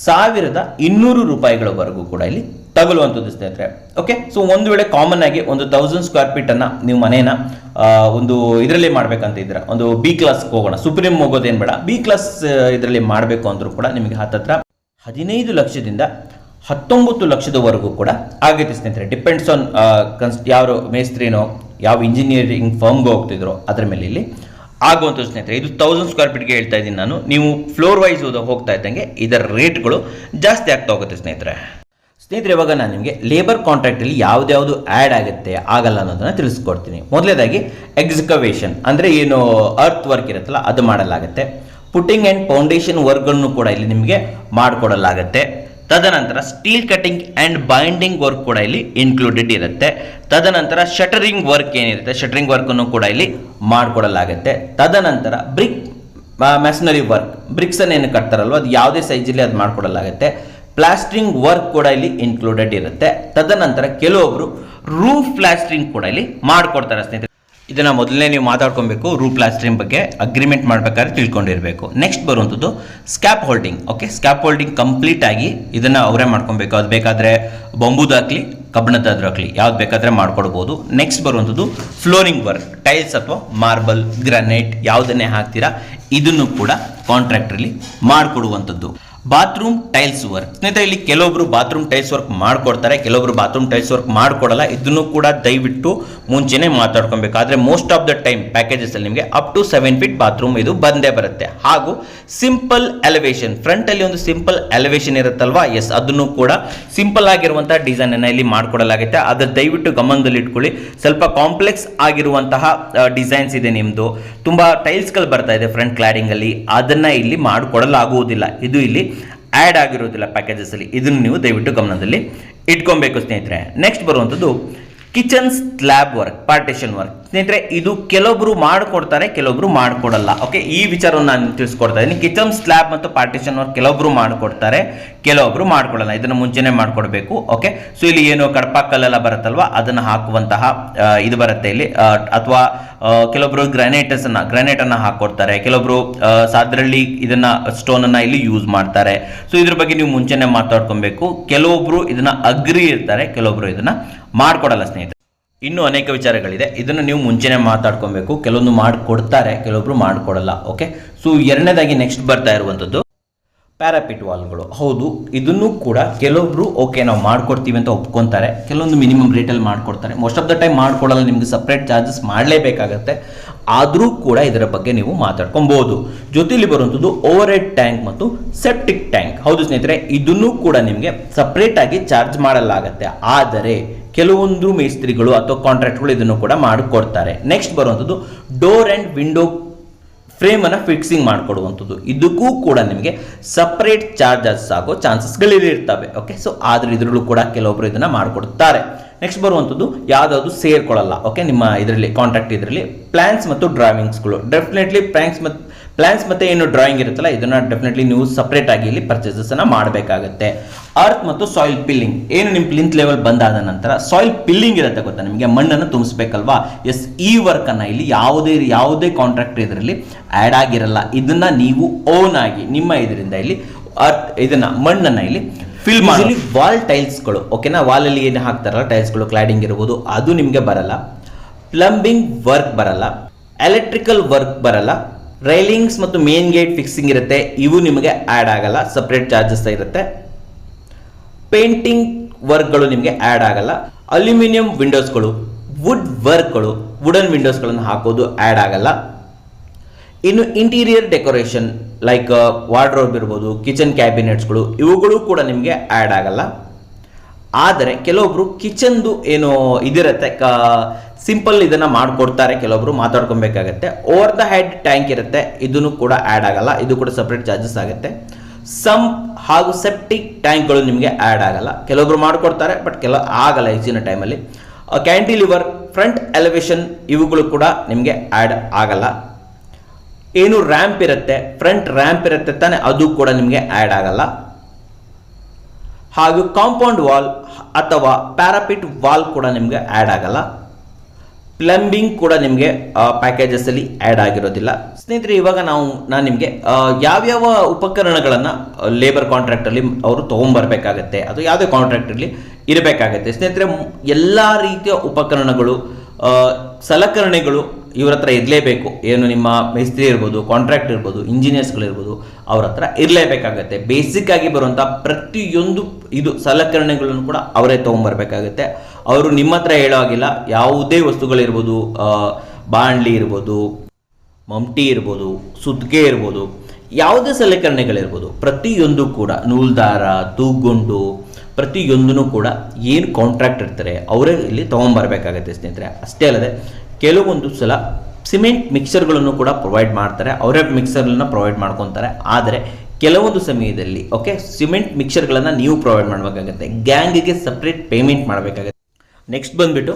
1,200 ರೂಪಾಯಿಗಳವರೆಗೂ ಕೂಡ ಇಲ್ಲಿ ತಗೊಳ್ಳುವಂಥದ್ದು ಸ್ನೇಹಿತರೆ. ಓಕೆ, ಸೊ ಒಂದು ವೇಳೆ ಕಾಮನ್ ಆಗಿ ಒಂದು 1000 ಸ್ಕ್ವೇರ್ ಫೀಟ್ ಅನ್ನ ನೀವು ಮನೇನ ಒಂದು ಇದರಲ್ಲಿ ಮಾಡ್ಬೇಕಂತ ಇದ್ರೆ, ಒಂದು ಬಿ ಕ್ಲಾಸ್ ಹೋಗೋಣ, ಸುಪ್ರೀಂ ಹೋಗೋದೇನು ಬೇಡ, ಬಿ ಕ್ಲಾಸ್ ಇದರಲ್ಲಿ ಮಾಡಬೇಕು ಅಂದ್ರೂ ಕೂಡ ನಿಮಗೆ ಹತ್ತತ್ರ 15 ಲಕ್ಷದಿಂದ 19 ಲಕ್ಷದವರೆಗೂ ಕೂಡ ಆಗುತ್ತೆ ಸ್ನೇಹಿತರೆ. ಡಿಪೆಂಡ್ಸ್ ಆನ್ ಯಾವ ಮೇಸ್ತ್ರಿನೋ ಯಾವ ಇಂಜಿನಿಯರಿಂಗ್ ಫರ್ಮ್ಗೆ ಹೋಗ್ತಿದ್ರು ಅದ್ರ ಮೇಲೆ ಇಲ್ಲಿ ಆಗುವಂಥದ್ದು ಸ್ನೇಹಿತರೆ. ಇದು 1000 ಸ್ಕ್ವೇರ್ ಫೀಟ್ಗೆ ಹೇಳ್ತಾ ಇದ್ದೀನಿ ನಾನು. ನೀವು ಫ್ಲೋರ್ ವೈಸ್ ಹೋಗ್ತಾ ಇದ್ದಂಗೆ ಇದರ ರೇಟ್ಗಳು ಜಾಸ್ತಿ ಆಗ್ತಾ ಹೋಗುತ್ತೆ ಸ್ನೇಹಿತರೆ. ಇವಾಗ ನಾನು ನಿಮಗೆ ಲೇಬರ್ ಕಾಂಟ್ರಾಕ್ಟಲ್ಲಿ ಯಾವ್ದು ಆ್ಯಡ್ ಆಗುತ್ತೆ ಆಗಲ್ಲ ಅನ್ನೋದನ್ನ ತಿಳಿಸ್ಕೊಡ್ತೀನಿ. ಮೊದಲೇದಾಗಿ ಎಕ್ಸಿಕವೇಷನ್ ಅಂದರೆ ಏನು ಅರ್ತ್ ವರ್ಕ್ ಇರುತ್ತಲ್ಲ ಅದು ಮಾಡಲಾಗುತ್ತೆ. ಪುಟ್ಟಿಂಗ್ ಆ್ಯಂಡ್ ಫೌಂಡೇಶನ್ ವರ್ಕ್ಗಳನ್ನು ಕೂಡ ಇಲ್ಲಿ ನಿಮಗೆ ಮಾಡಿಕೊಡಲಾಗುತ್ತೆ. ತದನಂತರ steel cutting and binding work ಕೂಡ ಇಲ್ಲಿ ಇನ್ಕ್ಲೂಡೆಡ್ ಇರುತ್ತೆ. ತದನಂತರ ಶಟರಿಂಗ್ ವರ್ಕ್ ಏನಿರುತ್ತೆ, ಶಟರಿಂಗ್ ವರ್ಕನ್ನು ಕೂಡ ಇಲ್ಲಿ ಮಾಡಿಕೊಡಲಾಗುತ್ತೆ. ತದನಂತರ ಬ್ರಿಕ್ ಮ್ಯಾಸನರಿ ವರ್ಕ್, ಬ್ರಿಕ್ಸನ್ನು ಏನು ಕಟ್ತಾರಲ್ವ ಅದು ಯಾವುದೇ ಸೈಜಲ್ಲಿ ಅದು ಮಾಡಿಕೊಡಲಾಗುತ್ತೆ. ಪ್ಲಾಸ್ಟ್ರಿಂಗ್ ವರ್ಕ್ ಕೂಡ ಇಲ್ಲಿ ಇನ್ಕ್ಲೂಡೆಡ್ ಇರುತ್ತೆ. ತದನಂತರ ಕೆಲವೊಬ್ರು ರೂಫ್ ಪ್ಲಾಸ್ಟ್ರಿಂಗ್ ಕೂಡ ಇಲ್ಲಿ ಮಾಡಿಕೊಡ್ತಾರೆ ಸ್ನೇಹಿತರೆ. ಇದನ್ನ ಮೊದಲನೇ ನೀವು ಮಾತಾಡ್ಕೊಬೇಕು, ರೂಫ್ ಪ್ಲಾಸ್ಟ್ರಿಂಗ್ ಬಗ್ಗೆ ಅಗ್ರಿಮೆಂಟ್ ಮಾಡ್ಬೇಕಾದ್ರೆ ತಿಳ್ಕೊಂಡಿರಬೇಕು. ನೆಕ್ಸ್ಟ್ ಬರುವಂಥದ್ದು ಸ್ಕ್ಯಾಪ್ ಹೋಲ್ಡಿಂಗ್. ಓಕೆ, ಸ್ಕ್ಯಾಪ್ ಹೋಲ್ಡಿಂಗ್ ಕಂಪ್ಲೀಟ್ ಆಗಿ ಇದನ್ನ ಅವರೇ ಮಾಡ್ಕೊಬೇಕು. ಅದು ಬೇಕಾದ್ರೆ ಬಂಬುದಾಗ್ಲಿ ಕಬ್ಬಣದಾದ್ರೂ ಆಗಲಿ ಯಾವ್ದು ಬೇಕಾದ್ರೆ ಮಾಡ್ಕೊಡ್ಬೋದು. ನೆಕ್ಸ್ಟ್ ಬರುವಂಥದ್ದು ಫ್ಲೋರಿಂಗ್ ವರ್ಕ್, ಟೈಲ್ಸ್ ಅಥವಾ ಮಾರ್ಬಲ್ ಗ್ರಾನೈಟ್ ಯಾವುದನ್ನೇ ಹಾಕ್ತೀರಾ ಇದನ್ನು ಕೂಡ ಕಾಂಟ್ರಾಕ್ಟರ್ಲಿ ಮಾಡಿಕೊಡುವಂಥದ್ದು. ಬಾತ್ರೂಮ್ ಟೈಲ್ಸ್ ವರ್ಕ್ ಸ್ನೇಹಿತರೆ, ಇಲ್ಲಿ ಕೆಲವೊಬ್ರು ಬಾತ್ರೂಮ್ ಟೈಲ್ಸ್ ವರ್ಕ್ ಮಾಡ್ಕೊಡ್ತಾರೆ, ಕೆಲವೊಬ್ರು ಬಾತ್ರೂಮ್ ಟೈಲ್ಸ್ ವರ್ಕ್ ಮಾಡ್ಕೊಡಲ್ಲ. ಇದನ್ನು ಕೂಡ ದಯವಿಟ್ಟು ಮುಂಚೆನೆ ಮಾತಾಡ್ಕೊಬೇಕು. ಆದರೆ most of the time packages ಅಲ್ಲಿ ನಿಮಗೆ ಅಪ್ ಟು 7 ಫೀಟ್ ಬಾತ್ರೂಮ್ ಇದು ಬಂದೇ ಬರುತ್ತೆ. ಹಾಗೂ ಸಿಂಪಲ್ ಎಲಿವೇಶನ್, ಫ್ರಂಟ್ ಅಲ್ಲಿ ಒಂದು ಸಿಂಪಲ್ ಎಲಿವೇಶನ್ ಇರುತ್ತಲ್ವಾ, ಎಸ್ ಅದನ್ನು ಕೂಡ ಸಿಂಪಲ್ ಆಗಿರುವಂತಹ ಡಿಸೈನ್ ಅನ್ನ ಇಲ್ಲಿ ಮಾಡ್ಕೊಡಲಾಗುತ್ತೆ. ಅದರ ದಯವಿಟ್ಟು ಗಮನದಲ್ಲಿ ಇಟ್ಕೊಳ್ಳಿ. ಸ್ವಲ್ಪ ಕಾಂಪ್ಲೆಕ್ಸ್ ಆಗಿರುವಂತಹ ಡಿಸೈನ್ಸ್ ಇದೆ, ನಿಮ್ದು ತುಂಬಾ ಟೈಲ್ಸ್ ಗಳು ಬರ್ತಾ ಇದೆ ಫ್ರಂಟ್ ಕ್ಲಾಡಿಂಗ್ ಅಲ್ಲಿ, ಅದನ್ನ ಇಲ್ಲಿ ಮಾಡಿಕೊಡಲಾಗುವುದಿಲ್ಲ. ಇದು ಇಲ್ಲಿ ಆ್ಯಡ್ ಆಗಿರೋದಿಲ್ಲ ಪ್ಯಾಕೇಜಸ್ ಅಲ್ಲಿ. ಇದನ್ನು ನೀವು ದಯವಿಟ್ಟು ಗಮನದಲ್ಲಿ ಇಟ್ಕೊಬೇಕು ಸ್ನೇಹಿತರೆ. ನೆಕ್ಸ್ಟ್ ಬರುವಂಥದ್ದು kitchen slab work, partition work ಸ್ನೇಹಿತರೆ. ಇದು ಕೆಲವೊಬ್ರು ಮಾಡಿಕೊಡ್ತಾರೆ, ಕೆಲವೊಬ್ರು ಮಾಡಿಕೊಡಲ್ಲ. ಓಕೆ, ಈ ವಿಚಾರವನ್ನು ನಾನು ತಿಳಿಸ್ಕೊಡ್ತಾ ಇದ್ದೀನಿ. ಕಿಚನ್ ಸ್ಲ್ಯಾಬ್ ಮತ್ತು ಪಾರ್ಟಿಷನ್ ವರ್ಕ್ ಕೆಲವೊಬ್ರು ಮಾಡಿಕೊಡ್ತಾರೆ, ಕೆಲವೊಬ್ರು ಮಾಡ್ಕೊಡಲ್ಲ. ಇದನ್ನು ಮುಂಚೆನೆ ಮಾಡ್ಕೊಡ್ಬೇಕು. ಓಕೆ, ಸೊ ಇಲ್ಲಿ ಏನು ಕಡಪ ಕಲ್ಲೆಲ್ಲ ಬರುತ್ತಲ್ವಾ ಅದನ್ನು ಹಾಕುವಂತಹ ಇದು ಬರುತ್ತೆ ಇಲ್ಲಿ. ಅಥವಾ ಕೆಲವೊಬ್ರು ಗ್ರಾನೈಟ್ ಅನ್ನ ಹಾಕೊಡ್ತಾರೆ, ಕೆಲವೊಬ್ರು ಅದರಲ್ಲಿ ಇದನ್ನ ಸ್ಟೋನ್ ಅನ್ನ ಇಲ್ಲಿ ಯೂಸ್ ಮಾಡ್ತಾರೆ. ಸೊ ಇದ್ರ ಬಗ್ಗೆ ನೀವು ಮುಂಚೆನೆ ಮಾತಾಡ್ಕೊಬೇಕು. ಕೆಲವೊಬ್ರು ಇದನ್ನ ಅಗ್ರಿ ಇರ್ತಾರೆ, ಕೆಲವೊಬ್ರು ಇದನ್ನ ಮಾಡ್ಕೊಡಲ್ಲ ಸ್ನೇಹಿತರೆ. ಇನ್ನೂ ಅನೇಕ ವಿಚಾರಗಳಿದೆ, ಇದನ್ನು ನೀವು ಮುಂಚೆನೆ ಮಾತಾಡ್ಕೊಬೇಕು. ಕೆಲವೊಂದು ಮಾಡಿಕೊಡ್ತಾರೆ, ಕೆಲವೊಬ್ರು ಮಾಡಿಕೊಡಲ್ಲ. ಓಕೆ, ಸೊ ಎರಡನೇದಾಗಿ ನೆಕ್ಸ್ಟ್ ಬರ್ತಾ ಇರುವಂಥದ್ದು ಪ್ಯಾರಾಪಿಟ್ ವಾಲ್ಗಳು. ಹೌದು, ಇದನ್ನು ಕೂಡ ಕೆಲವೊಬ್ರು ಓಕೆ ನಾವು ಮಾಡ್ಕೊಡ್ತೀವಿ ಅಂತ ಒಪ್ಕೊಂತಾರೆ, ಕೆಲವೊಂದು ಮಿನಿಮಮ್ ರೇಟಲ್ಲಿ ಮಾಡ್ಕೊಡ್ತಾರೆ. ಮೋಸ್ಟ್ ಆಫ್ ದ ಟೈಮ್ ಮಾಡ್ಕೊಡಲ್ಲ, ನಿಮ್ಗೆ ಸಪ್ರೇಟ್ ಚಾರ್ಜಸ್ ಮಾಡಲೇಬೇಕಾಗತ್ತೆ. ಆದರೂ ಕೂಡ ಇದರ ಬಗ್ಗೆ ನೀವು ಮಾತಾಡ್ಕೊಬಹುದು. ಜೊತೆಲಿ ಬರುವಂಥದ್ದು ಓವರ್ ಹೆಡ್ ಟ್ಯಾಂಕ್ ಮತ್ತು ಸೆಪ್ಟಿಕ್ ಟ್ಯಾಂಕ್. ಹೌದು ಸ್ನೇಹಿತರೆ, ಇದನ್ನು ಕೂಡ ನಿಮಗೆ ಸಪ್ರೇಟ್ ಆಗಿ ಚಾರ್ಜ್ ಮಾಡಲಾಗತ್ತೆ. ಆದರೆ ಕೆಲವೊಂದು ಮೇಸ್ತ್ರಿಗಳು ಅಥವಾ ಕಾಂಟ್ರಾಕ್ಟ್ಗಳು ಇದನ್ನು ಕೂಡ ಮಾಡಿಕೊಡ್ತಾರೆ. ನೆಕ್ಸ್ಟ್ ಬರುವಂಥದ್ದು ಡೋರ್ ಆ್ಯಂಡ್ ವಿಂಡೋ ಫ್ರೇಮ್ ಅನ್ನ ಫಿಕ್ಸಿಂಗ್ ಮಾಡಿಕೊಡುವಂಥದ್ದು. ಇದಕ್ಕೂ ಕೂಡ ನಿಮಗೆ ಸಪರೇಟ್ ಚಾರ್ಜಸ್ ಆಗೋ ಚಾನ್ಸಸ್ಗಳಿರ್ತವೆ. ಓಕೆ, ಸೊ ಆದ್ರೆ ಇದರಲ್ಲೂ ಕೂಡ ಕೆಲವೊಬ್ರು ಇದನ್ನ ಮಾಡಿಕೊಡ್ತಾರೆ. ನೆಕ್ಸ್ಟ್ ಬರುವಂಥದ್ದು ಯಾವ್ದಾದ್ರು ಸೇರ್ಕೊಳ್ಳಲ್ಲ. ಓಕೆ, ನಿಮ್ಮ ಇದರಲ್ಲಿ ಕಾಂಟ್ರಾಕ್ಟ್ ಇದರಲ್ಲಿ ಪ್ಲಾನ್ಸ್ ಮತ್ತು ಡ್ರಾಯಿಂಗ್ಸ್ಗಳು ಡೆಫಿನೆಟ್ಲಿ ಪ್ಲಾನ್ಸ್ ಮತ್ತೆ ಏನು ಡ್ರಾಯಿಂಗ್ ಇರುತ್ತಲ್ಲ ಇದನ್ನ ಡೆಫಿನೆಟ್ಲಿ ನೀವು ಸಪರೇಟ್ ಆಗಿ ಇಲ್ಲಿ ಪರ್ಚೇಸಸ್ ಅನ್ನ ಮಾಡಬೇಕಾಗುತ್ತೆ. ಅರ್ತ್ ಮತ್ತು ಸಾಯಿಲ್ ಪಿಲ್ಲಿಂಗ್, ಏನು ನಿಮ್ಮ ಪ್ಲಿಂತ್ ಲೆವೆಲ್ ಬಂದಾದ ನಂತರ ಸಾಯಿಲ್ ಪಿಲ್ಲಿಂಗ್ ಇರುತ್ತೆ ಗೊತ್ತಾ ನಿಮಗೆ, ಮಣ್ಣನ್ನು ತುಂಬಿಸ್ಬೇಕಲ್ವಾ. ಎಸ್, ಈ ವರ್ಕ್ ಅನ್ನ ಇಲ್ಲಿ ಯಾವುದೇ ಕಾಂಟ್ರಾಕ್ಟ್ ಇದರಲ್ಲಿ ಆಡ್ ಆಗಿರಲ್ಲ. ಇದನ್ನ ನೀವು ಓನ್ ಆಗಿ ನಿಮ್ಮ ಇದರಿಂದ ಇಲ್ಲಿ ಇದನ್ನ ಮಣ್ಣನ್ನ ಇಲ್ಲಿ ಫಿಲ್ ಮಾಡಿ. ವಾಲ್ ಟೈಲ್ಸ್ಗಳು ಓಕೆನಾ, ವಾಲ್ ಅಲ್ಲಿ ಏನು ಹಾಕ್ತಾರಲ್ಲ ಟೈಲ್ಸ್ಗಳು, ಕ್ಲಾಡಿಂಗ್ ಇರಬಹುದು, ಅದು ನಿಮಗೆ ಬರಲ್ಲ. ಪ್ಲಂಬಿಂಗ್ ವರ್ಕ್ ಬರಲ್ಲ, ಎಲೆಕ್ಟ್ರಿಕಲ್ ವರ್ಕ್ ಬರಲ್ಲ, ರೈಲಿಂಗ್ಸ್ ಮತ್ತು ಮೇನ್ ಗೇಟ್ ಫಿಕ್ಸಿಂಗ್ ಇರುತ್ತೆ, ಇವು ನಿಮಗೆ ಆಡ್ ಆಗಲ್ಲ, ಸಪರೇಟ್ ಚಾರ್ಜಸ್ ಇರುತ್ತೆ. ಪೇಂಟಿಂಗ್ ವರ್ಕ್ಗಳು ನಿಮಗೆ ಆಡ್ ಆಗಲ್ಲ. ಅಲ್ಯೂಮಿನಿಯಂ ವಿಂಡೋಸ್ಗಳು, ವುಡ್ ವರ್ಕ್ಗಳು, ವುಡನ್ ವಿಂಡೋಸ್ಗಳನ್ನು ಹಾಕೋದು ಆ್ಯಡ್ ಆಗಲ್ಲ. ಇನ್ನು ಇಂಟೀರಿಯರ್ ಡೆಕೋರೇಷನ್ ಲೈಕ್ ವಾರ್ಡ್ರೋಬ್ ಇರ್ಬೋದು, ಕಿಚನ್ ಕ್ಯಾಬಿನೆಟ್ಸ್ಗಳು, ಇವುಗಳು ಕೂಡ ನಿಮಗೆ ಆ್ಯಡ್ ಆಗಲ್ಲ. ಆದರೆ ಕೆಲವೊಬ್ರು ಕಿಚನ್ದು ಏನು ಇದಿರುತ್ತೆ ಸಿಂಪಲ್ ಇದನ್ನು ಮಾಡಿಕೊಡ್ತಾರೆ, ಕೆಲವೊಬ್ರು ಮಾತಾಡ್ಕೊಬೇಕಾಗತ್ತೆ. ಓವರ್ ದ ಹೆಡ್ ಟ್ಯಾಂಕ್ ಇರುತ್ತೆ, ಇದನ್ನು ಕೂಡ ಆ್ಯಡ್ ಆಗಲ್ಲ, ಇದು ಕೂಡ ಸಪ್ರೇಟ್ ಚಾರ್ಜಸ್ ಆಗುತ್ತೆ. ಸಂಪ್ ಹಾಗೂ ಸೆಪ್ಟಿಕ್ ಟ್ಯಾಂಕ್ಗಳು ನಿಮಗೆ ಆ್ಯಡ್ ಆಗಲ್ಲ, ಕೆಲವೊಬ್ರು ಮಾಡಿಕೊಡ್ತಾರೆ ಬಟ್ ಆಗಲ್ಲ ಹೆಚ್ಚಿನ ಟೈಮಲ್ಲಿ. ಕ್ಯಾಂಟಿಲಿವರ್, ಫ್ರಂಟ್ ಎಲಿವೇಶನ್ ಇವುಗಳು ಕೂಡ ನಿಮಗೆ ಆ್ಯಡ್ ಆಗಲ್ಲ. ಏನು ರ್ಯಾಂಪ್ ಇರುತ್ತೆ, ಫ್ರಂಟ್ ರ್ಯಾಂಪ್ ಇರುತ್ತೆ ತಾನೆ, ಅದು ಕೂಡ ನಿಮಗೆ ಆ್ಯಡ್ ಆಗಲ್ಲ. ಹಾಗೂ ಕಾಂಪೌಂಡ್ ವಾಲ್ ಅಥವಾ ಪ್ಯಾರಾಪಿಟ್ ವಾಲ್ ಕೂಡ ನಿಮಗೆ ಆ್ಯಡ್ ಆಗಲ್ಲ. ಪ್ಲಂಬಿಂಗ್ ಕೂಡ ನಿಮಗೆ ಪ್ಯಾಕೇಜಸ್ ಅಲ್ಲಿ ಆ್ಯಡ್ ಆಗಿರೋದಿಲ್ಲ. ಸ್ನೇಹಿತರೆ, ಇವಾಗ ನಾನು ನಿಮಗೆ ಯಾವ್ಯಾವ ಉಪಕರಣಗಳನ್ನು ಲೇಬರ್ ಕಾಂಟ್ರಾಕ್ಟ್ ಅಲ್ಲಿ ಅವರು ತೊಗೊಂಡ್ಬರ್ಬೇಕಾಗತ್ತೆ, ಅದು ಯಾವುದೇ ಕಾಂಟ್ರಾಕ್ಟ್ ಇರಲಿ ಇರಬೇಕಾಗತ್ತೆ. ಸ್ನೇಹಿತರೆ, ಎಲ್ಲ ರೀತಿಯ ಉಪಕರಣಗಳು, ಸಲಕರಣೆಗಳು ಇವ್ರ ಹತ್ರ ಇರಲೇಬೇಕು. ಏನು ನಿಮ್ಮ ಮೇಸ್ತ್ರಿ ಇರ್ಬೋದು, ಕಾಂಟ್ರಾಕ್ಟ್ ಇರ್ಬೋದು, ಇಂಜಿನಿಯರ್ಸ್ಗಳಿರ್ಬೋದು, ಅವ್ರ ಹತ್ರ ಇರಲೇಬೇಕಾಗತ್ತೆ. ಬೇಸಿಕ್ ಆಗಿ ಬರುವಂಥ ಪ್ರತಿಯೊಂದು ಇದು ಸಲಕರಣೆಗಳನ್ನು ಕೂಡ ಅವರೇ ತೊಗೊಂಬರ್ಬೇಕಾಗತ್ತೆ. ಅವರು ನಿಮ್ಮ ಹತ್ರ ಹೇಳೋ ಆಗಿಲ್ಲ. ಯಾವುದೇ ವಸ್ತುಗಳಿರ್ಬೋದು, ಬಾಣಲಿ ಇರ್ಬೋದು, ಮಮ್ಟಿ ಇರ್ಬೋದು, ಸುತ್ತಿಗೆ ಇರ್ಬೋದು, ಯಾವುದೇ ಸಲಕರಣೆಗಳಿರ್ಬೋದು, ಪ್ರತಿಯೊಂದು ಕೂಡ ನೂಲ್ದಾರ, ತೂಗುಂಡು, ಪ್ರತಿಯೊಂದೂ ಕೂಡ ಏನು ಕಾಂಟ್ರಾಕ್ಟ್ ಇರ್ತಾರೆ ಅವರೇ ಇಲ್ಲಿ ತೊಗೊಂಬರ್ಬೇಕಾಗತ್ತೆ ಸ್ನೇಹಿತರೆ. ಅಷ್ಟೇ ಅಲ್ಲದೆ ಕೆಲವೊಂದು ಸಲ ಸಿಮೆಂಟ್ ಮಿಕ್ಸರ್ಗಳನ್ನು ಕೂಡ ಪ್ರೊವೈಡ್ ಮಾಡ್ತಾರೆ, ಅವರೇ ಮಿಕ್ಸರ್ಗಳನ್ನ ಪ್ರೊವೈಡ್ ಮಾಡ್ಕೊತಾರೆ. ಆದರೆ ಕೆಲವೊಂದು ಸಮಯದಲ್ಲಿ ಸಿಮೆಂಟ್ ಮಿಕ್ಸರ್ಗಳನ್ನು ನೀವು ಪ್ರೊವೈಡ್ ಮಾಡಬೇಕಾಗತ್ತೆ, ಗ್ಯಾಂಗಿಗೆ ಸಪ್ರೇಟ್ ಪೇಮೆಂಟ್ ಮಾಡಬೇಕಾಗುತ್ತೆ. ನೆಕ್ಸ್ಟ್ ಬಂದ್ಬಿಟ್ಟು